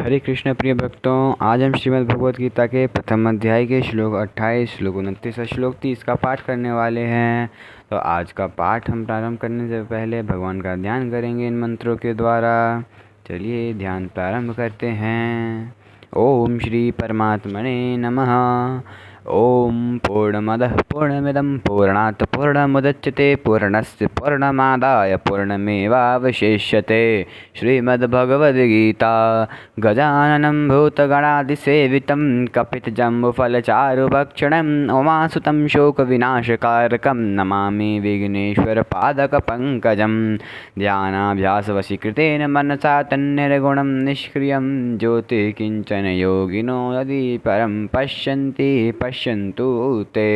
हरे कृष्ण प्रिय भक्तों, आज हम श्रीमद् भगवद गीता के प्रथम अध्याय के श्लोक 28, श्लोक 29 और श्लोक 30 का पाठ करने वाले हैं। तो आज का पाठ हम प्रारंभ करने से पहले भगवान का ध्यान करेंगे इन मंत्रों के द्वारा। चलिए ध्यान प्रारंभ करते हैं। ओम श्री परमात्मने नमः। ओम पूर्णमदः पूर्णमिदं पूर्णात् पूर्णमुदच्यते पूर्णस्य पूर्णमादाय पूर्णमेवावशिष्यते। श्रीमद्भगवद्गीता गजाननं भूतगणादिसेवितं कपितजम्बुफलचारुभक्षणम् उमासुतं शोकविनाशकारकं नमामि विघ्नेश्वरपादकपङ्कजं। ध्यानाभ्यासवशीकृतेन मनसा तन्निर्गुणं निष्क्रियं ज्योतिः किञ्चन योगिनो यदि परं पश्यन्तु ते।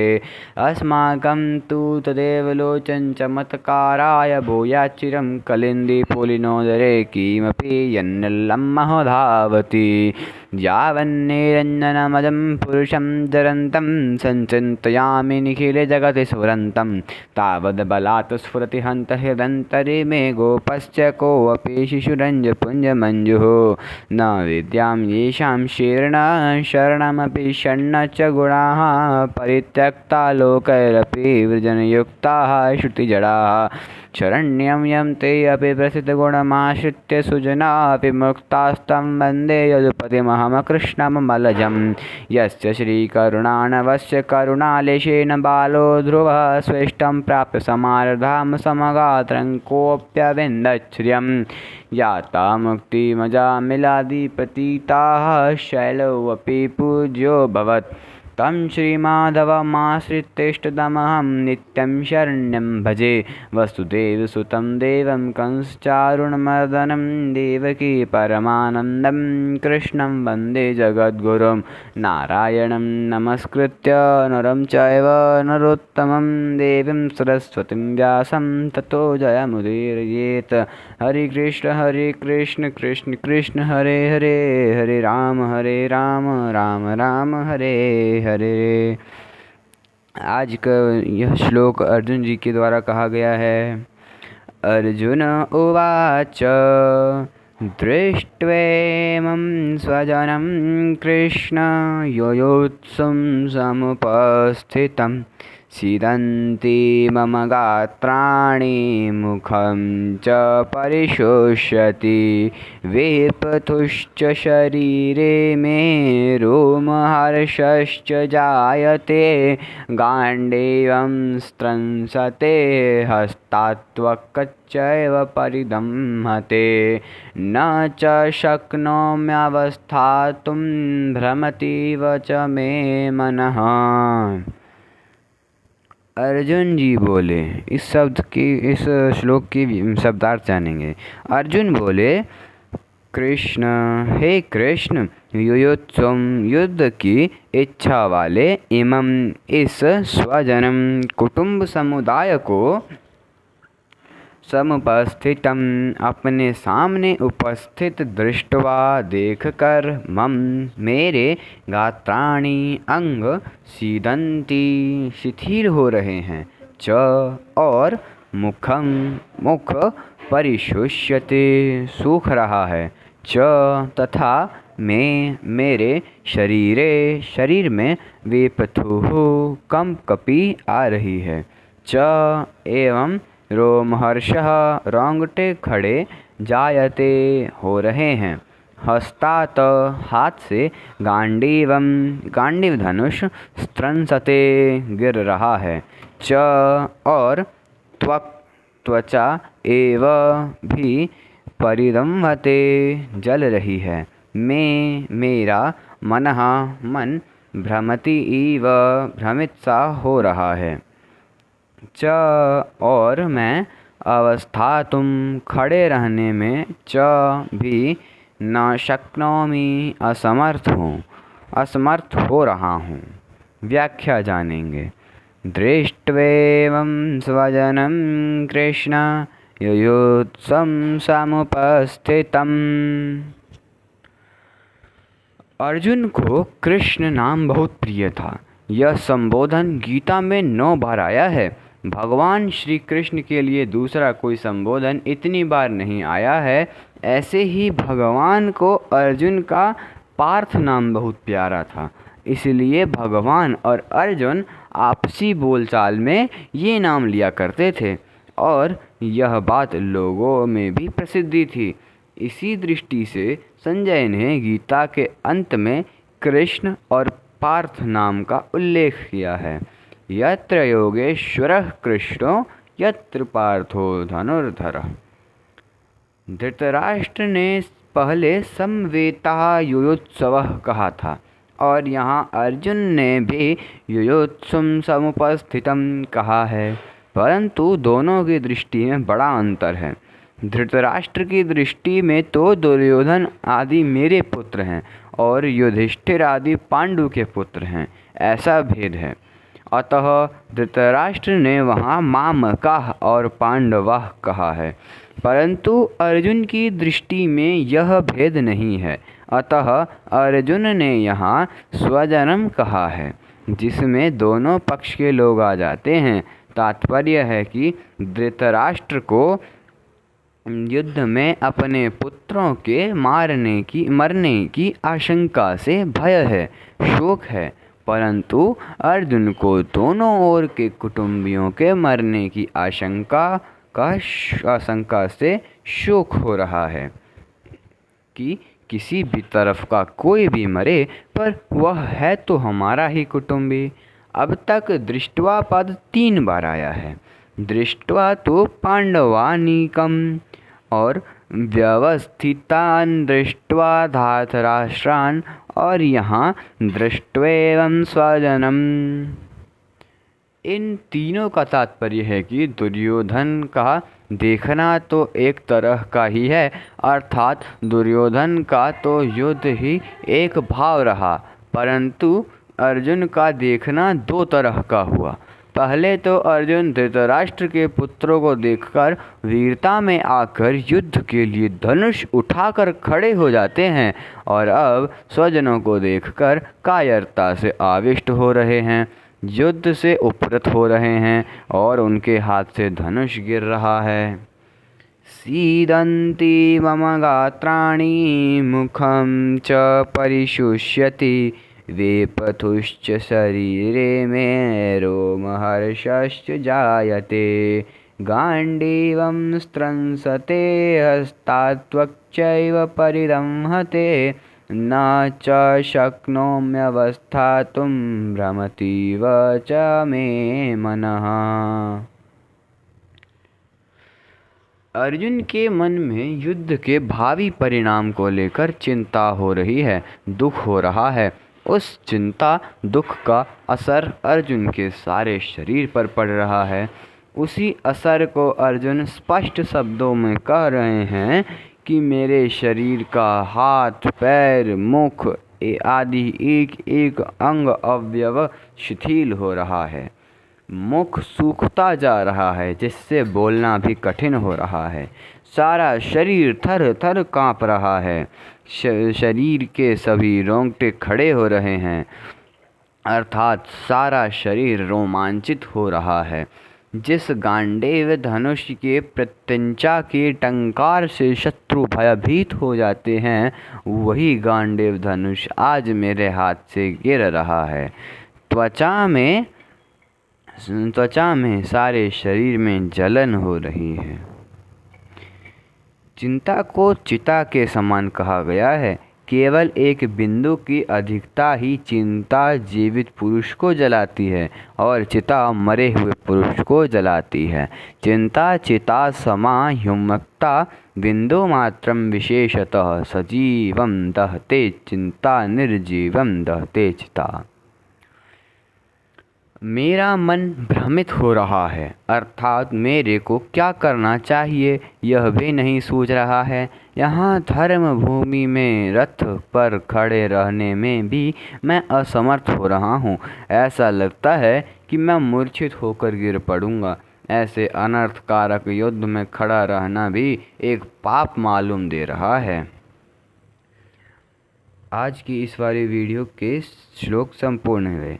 अस्माकं तु तदेव लोचन चमत्काराय भूयाच्चिरं कलिन्दीपुलिनोदरे किमपि यन्निलम्महो धावति। यावन्निरञ्जनमजं पुरुषं जरन्तं संचिन्तयामि निखिलजगति स्फुरन्तं तावद्बलात् स्फुरति हन्त हृदन्तरे मे गोपश्च कोऽपि शिशुरञ्जपुञ्जमञ्जुः। न विद्यां येषां शरणमपि षण्ण च गुणाः परित्यक्ता लोकैरपि वृजनयुक्ताः श्रुतिजडाः। शरण्यं यं ते अपि प्रसिद्धगुणमाश्रित्य सुजनापि मुक्तास्तं वन्दे यदुपतिमहमकृष्णममलजं। यस्य श्रीकरुणानवस्य करुणालेशेन बालो ध्रुवः स्वेष्टं प्राप्य समारधाम समगात्रं कोऽप्यविन्दच्छ्रियं। याता मुक्तिमजामिलादिप्रतीताः शैलोऽपि पूज्योऽभवत्। तं श्रीमाधवमाश्रित्येष्टदमहं नित्यं शरण्यं भजे। वसुदेवसुतं देवं कंसचारुणमर्दनं देवकी परमानन्दं कृष्णं वन्दे जगद्गुरुं। नारायणं नमस्कृत्य नरं चैव नरोत्तमं देवीं सरस्वतीं व्यासं ततो जयमुदीरयेत्। हरे कृष्ण कृष्ण कृष्ण हरे हरे, हरे राम राम राम हरे हरे। आज का यह श्लोक अर्जुन जी के द्वारा कहा गया है। अर्जुन उवाच दृष्ट्वेमं स्वजनं कृष्ण योयोत्सं समुपस्थितं सीदन्ति मम गात्राणि मुखं च परिशोष्यति वेपथुश्च शरीरे मे रोमहर्षश्च जायते गाण्डीवं स्त्रंसते हस्तात्वक्चैव परिदम्हते न च शक्नोम्यवस्थातुं भ्रमतीव च मे मनः। अर्जुन जी बोले, इस श्लोक की शब्दार्थ जानेंगे। अर्जुन बोले, कृष्ण हे कृष्ण, युयोत्सुम युद्ध की इच्छा वाले इमं इस स्वजनम कुटुंब समुदाय को समुपस्थितम अपने सामने उपस्थित दृष्टवा देखकर मम मेरे गात्राणि अंग सीदंती शिथिल हो रहे हैं च और मुख परिशुष्यते सूख रहा है च तथा मेरे शरीर में वेपथुः कंपकपी आ रही है च एवं रोमहर्षः रोंगटे खड़े जायते हो रहे हैं। हस्तात हाथ से गांडीव धनुष स्त्रंसते गिर रहा है च और त्वचा एव भी परिदम्हते जल रही है। मेरा मन भ्रमति इव भ्रमित सा हो रहा है च और मैं अवस्था तुम खड़े रहने में च भी न शक्नोमि असमर्थ हो रहा हूँ। व्याख्या जानेंगे। दृष्ट्वेमं स्वजनं कृष्ण युयोत्सं समुपस्थितम्। अर्जुन को कृष्ण नाम बहुत प्रिय था। यह संबोधन गीता में 9 बार आया है। भगवान श्री कृष्ण के लिए दूसरा कोई संबोधन इतनी बार नहीं आया है। ऐसे ही भगवान को अर्जुन का पार्थ नाम बहुत प्यारा था, इसलिए भगवान और अर्जुन आपसी बोलचाल में ये नाम लिया करते थे और यह बात लोगों में भी प्रसिद्धि थी। इसी दृष्टि से संजय ने गीता के अंत में कृष्ण और पार्थ नाम का उल्लेख किया है। यत्र योगेश्वरः कृष्णो यत्र पार्थो धनुर्धरः। धृतराष्ट्र ने पहले समवेता युयोत्सवः कहा था और यहाँ अर्जुन ने भी युयोत्सुम समुपस्थितम कहा है, परंतु दोनों की दृष्टि में बड़ा अंतर है। धृतराष्ट्र की दृष्टि में तो दुर्योधन आदि मेरे पुत्र हैं और युधिष्ठिर आदि पांडु के पुत्र हैं, ऐसा भेद है। अतः धृतराष्ट्र ने वहाँ मामकाः और पांडवाः कहा है, परंतु अर्जुन की दृष्टि में यह भेद नहीं है। अतः अर्जुन ने यहाँ स्वजनम कहा है, जिसमें दोनों पक्ष के लोग आ जाते हैं। तात्पर्य है कि धृतराष्ट्र को युद्ध में अपने पुत्रों के मरने की आशंका से भय है, शोक है, परंतु अर्जुन को दोनों ओर के कुटुंबियों के मरने की आशंका से शोक हो रहा है कि किसी भी तरफ का कोई भी मरे, पर वह है तो हमारा ही कुटुंबी। अब तक दृष्ट्वा पद 3 बार आया है। दृष्ट्वा तो पांडवानीकम और व्यवस्थितान दृष्ट्वा धातराष्ट्रान और यहाँ दृष्ट्वेवं स्वजनम। इन तीनों का तात्पर्य है कि दुर्योधन का देखना तो एक तरह का ही है, अर्थात दुर्योधन का तो युद्ध ही एक भाव रहा, परंतु अर्जुन का देखना 2 तरह का हुआ। पहले तो अर्जुन धृतराष्ट्र के पुत्रों को देखकर वीरता में आकर युद्ध के लिए धनुष उठाकर खड़े हो जाते हैं और अब स्वजनों को देखकर कायरता से आविष्ट हो रहे हैं, युद्ध से उपरत हो रहे हैं और उनके हाथ से धनुष गिर रहा है। सीदन्ति मम गात्राणि मुखं च परिशुष्यति वेपथुश्च शरीरे मे रोमहर्षश्च जायते गाण्डीवं स्त्रंसते हस्तात्वक्चैव परिदंहते न च शक्नोम्यवस्थातुं भ्रमतीव च मे मनः। अर्जुन के मन में युद्ध के भावी परिणाम को लेकर चिंता हो रही है, दुख हो रहा है। उस चिंता दुख का असर अर्जुन के सारे शरीर पर पड़ रहा है। उसी असर को अर्जुन स्पष्ट शब्दों में कह रहे हैं कि मेरे शरीर का हाथ, पैर, मुख आदि एक एक अंग अवयव शिथिल हो रहा है। मुख सूखता जा रहा है, जिससे बोलना भी कठिन हो रहा है। सारा शरीर थर थर काँप रहा है। शरीर के सभी रोंगटे खड़े हो रहे हैं, अर्थात सारा शरीर रोमांचित हो रहा है। जिस गांडीव धनुष के प्रत्यंचा के टंकार से शत्रु भयभीत हो जाते हैं, वही गांडीव धनुष आज मेरे हाथ से गिर रहा है। त्वचा में सारे शरीर में जलन हो रही है। चिंता को चिता के समान कहा गया है। केवल एक बिंदु की अधिकता ही चिंता जीवित पुरुष को जलाती है और चिता मरे हुए पुरुष को जलाती है। चिंता चिता समा ह्युमक्ता बिंदु मात्रम विशेषतः सजीवम दहते चिंता निर्जीवम दहते चिता। मेरा मन भ्रमित हो रहा है, अर्थात मेरे को क्या करना चाहिए यह भी नहीं सूझ रहा है। यहाँ धर्म भूमि में रथ पर खड़े रहने में भी मैं असमर्थ हो रहा हूँ। ऐसा लगता है कि मैं मूर्छित होकर गिर पड़ूंगा। ऐसे अनर्थकारक युद्ध में खड़ा रहना भी एक पाप मालूम दे रहा है। आज की इस वाली वीडियो के श्लोक संपूर्ण हुए।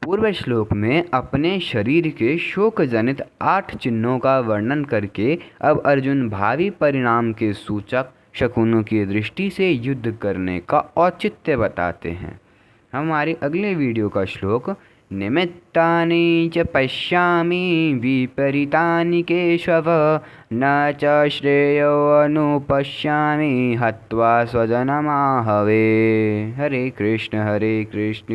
पूर्व श्लोक में अपने शरीर के शोक जनित 8 चिन्हों का वर्णन करके अब अर्जुन भावी परिणाम के सूचक शकुनों की दृष्टि से युद्ध करने का औचित्य बताते हैं। हमारे अगले वीडियो का श्लोक निमित्तानि च पश्यामि विपरीतानि केशव न च श्रेयो अनुपश्यामि हत्वा स्वजनमाहवे। हरे कृष्ण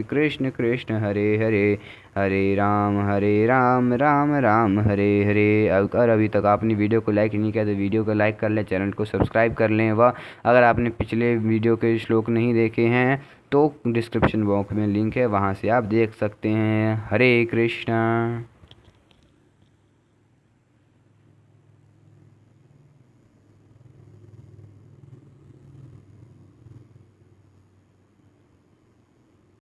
कृष्ण कृष्ण हरे हरे हरे राम राम राम हरे हरे। अगर अभी तक आपने वीडियो को लाइक नहीं किया तो वीडियो को लाइक कर लें, चैनल को सब्सक्राइब कर लें। व अगर आपने पिछले वीडियो के श्लोक नहीं देखे हैं तो डिस्क्रिप्शन बॉक्स में लिंक है, वहाँ से आप देख सकते हैं। हरे कृष्णा।